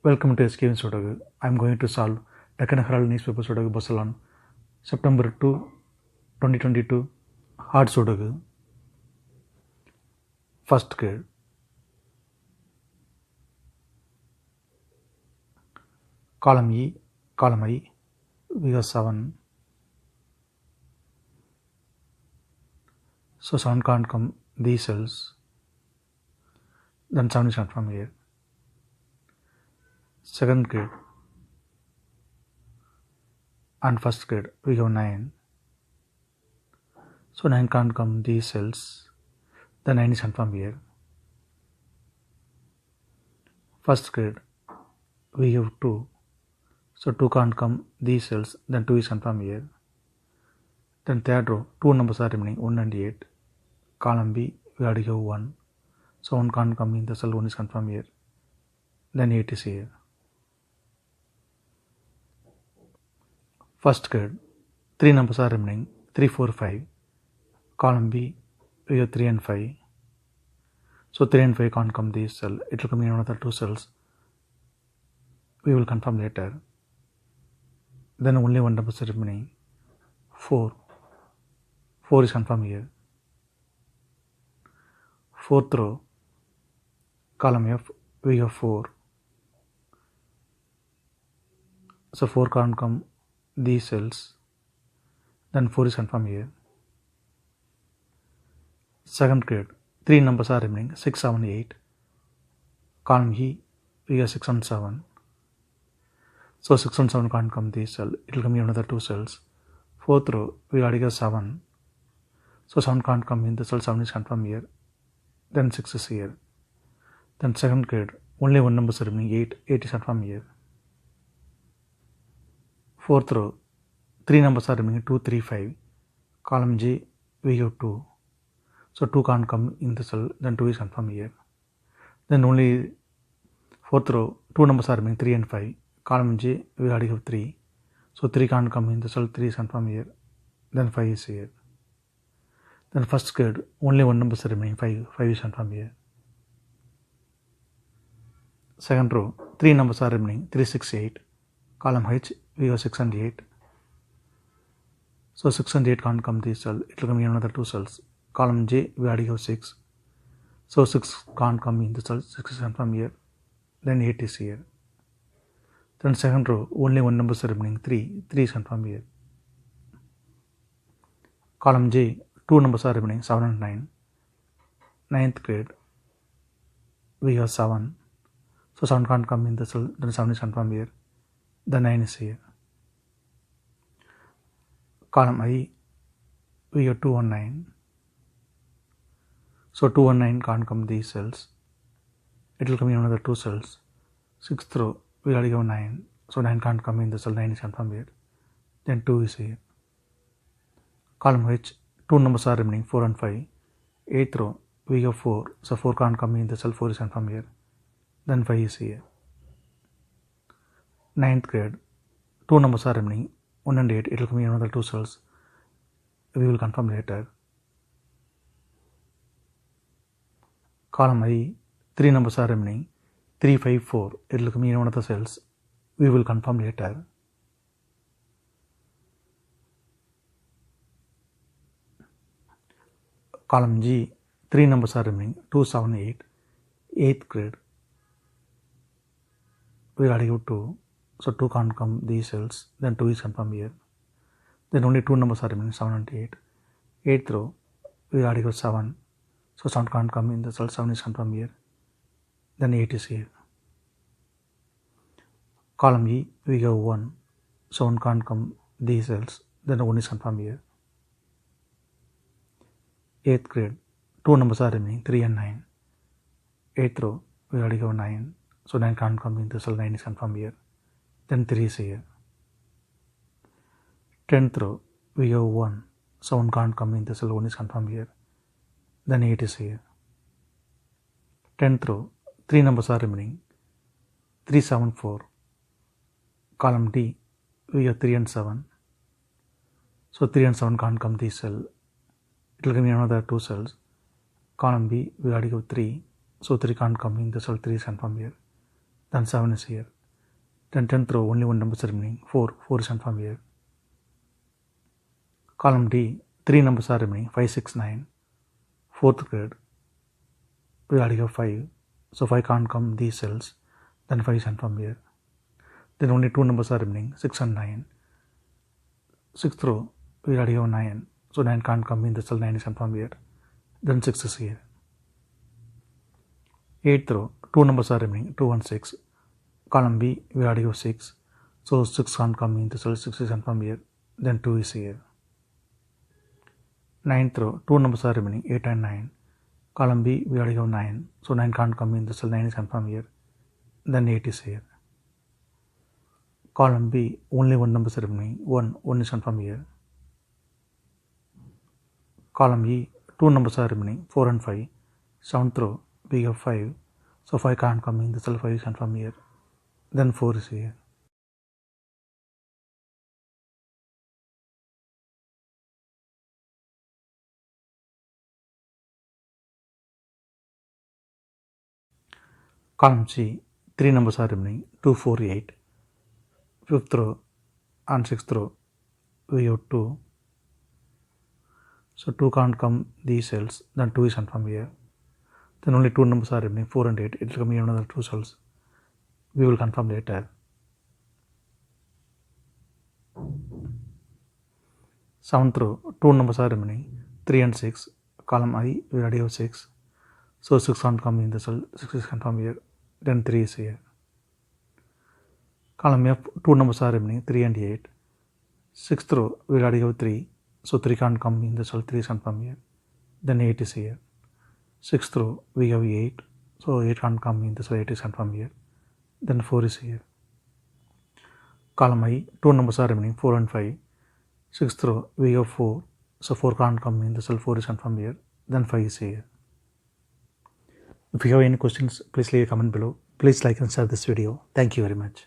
Welcome to SkVm Sudoku. I am going to solve Deccan Herald newspaper Sudoku puzzle on September 2, 2022 hard Sudoku. First grade. Column E, column I, we have 7. So 7 can't come these cells. Then 7 is not from here. Second grade and first grade we have 9. So 9 can't come these cells. The 9 is from here. First grade we have 2. So 2 can't come these cells. Then 2 is from here. Then third row 2 numbers are remaining 1 and 8. Column B we already have 1. So 1 can't come in the cell, 1 is from here. Then 8 is here. First grade 3 numbers are remaining 3, 4, 5. Column B we have 3 and 5. So 3 and 5 can't come this cell. It will come in another 2 cells. We will confirm later. Then only 1 number is remaining 4. 4 is confirmed here. Fourth row column F we have 4. So 4 can't come these cells. Then 4 is confirmed here. Second grade 3 numbers are remaining 6, 7, 8. Column E we have 6 and 7. So 6 and 7 can't come this cell. It will come in another 2 cells. Fourth row we already have 7. So 7 can't come in the cell, 7 is confirmed here. Then 6 is here. Then second grade only 1 number is remaining 8. 8 is confirmed here. Fourth row 3 numbers are remaining 2, 3, 5. Column J we have 2. So 2 can't come in the cell. Then 2 is confirmed here. Then only fourth row 2 numbers are remaining 3 and 5. Column J we already have 3. So 3 can't come in the cell, 3 is confirmed here. Then 5 is here. Then first grade only 1 number is remaining 5. 5 is confirmed here. Second row 3 numbers are remaining 3, 6, 8. Column H we have 6 and 8. So 6 and 8 can't come this cell. It will come in another 2 cells. Column J we already have 6. So 6 can't come in the cell. 6 is confirmed here. Then 8 is here. Then second row only 1 number is remaining 3. 3 is confirmed here. Column J 2 numbers are remaining 7 and 9. Ninth grade we have 7. So 7 can't come in the cell. Then 7 is confirmed here. The 9 is here. Column I we have 2 and 9. So 2 and 9 can't come these cells. It will come in another 2 cells. Sixth row we already have 9. So 9 can't come in the cell, 9 is confirmed here. Then 2 is here. Column H 2 numbers are remaining 4 and 5. Eighth row we have 4. So 4 can't come in the cell, 4 is confirmed here. Then 5 is here. Ninth grade 2 numbers are remaining 1 and 8. It will come in another 2 cells. We will confirm later. Column I 3 numbers are remaining 3, 5, 4. It will come in one of the cells. We will confirm later. Column G 3 numbers are remaining 2, 7, 8. 8th grade we already have 2. So 2 can't come these cells. Then 2 is confirmed here. Then only 2 numbers are remaining 7 and 8. 8th row we already have 7. So 7 can't come in the cell, 7 is confirmed here. Then 8 is here. Column E we have 1. So 1 can't come these cells. Then 1 is confirmed here. 8th grade 2 numbers are remaining 3 and 9. 8th row we already have 9. So 9 can't come in the cell, 9 is confirmed here. Then 3 is here. 10th row we have 1. So 1 can't come in the cell, 1 is confirmed here. Then 8 is here. 10th row 3 numbers are remaining 3, 7, 4. Column D we have 3 and 7. So 3 and 7 can't come this cell. It will come in another 2 cells. Column B we already have 3. So 3 can't come in the cell, 3 is confirmed here. Then 7 is here. Then 10th row, only one numbers are remaining, 4. 4 is confirmed here. Column D, 3 numbers are remaining, 5, 6, 9. 4th grid, we already have 5. So 5 can't come these cells. Then 5 is confirmed here. Then only 2 numbers are remaining, 6 and 9. 6th row, we already have 9. So 9 can't come in the cell, 9 is confirmed here. Then 6 is here. 8th row, 2 numbers are remaining, 2 and 6. Column B, we already have 6. So 6 can't come in the cell, 6 is confirmed here. Then 2 is here. 9th row, 2 numbers are remaining, 8 and 9. Column B, we already have 9. So 9 can't come in the cell, 9 is confirmed here. Then 8 is here. Column B, only one number is remaining, 1. 1 is confirmed here. Column E, 2 numbers are remaining, 4 and 5. 7th row, we have 5. So 5 can't come in the cell, 5 is confirmed here. Then 4 is here. Column C, 3 numbers are remaining, 2, 4, 8. 5th row and 6th row, we have 2. So 2 can't come these cells, then 2 is confirmed here. Then only 2 numbers are remaining, 4 and 8. It will come in another 2 cells. We will confirm later. 7th row, 2 numbers are remaining, 3 and 6. Column I, we already have 6. So 6 can't come in the cell, 6 is confirmed here. Then 3 is here. Column F, 2 numbers are remaining, 3 and 8. 6th row, we already have 3. So 3 can't come in the cell, 3 is confirmed here. Then 8 is here. 6th row, we have 8. So 8 can't come in the cell, 8 is confirmed here. Then 4 is here. Column I, 2 numbers are remaining, 4 and 5. 6th row, we have 4. So 4 can't come in the cell, 4 is confirmed here. Then 5 is here. If you have any questions, please leave a comment below. Please like and share this video. Thank you very much.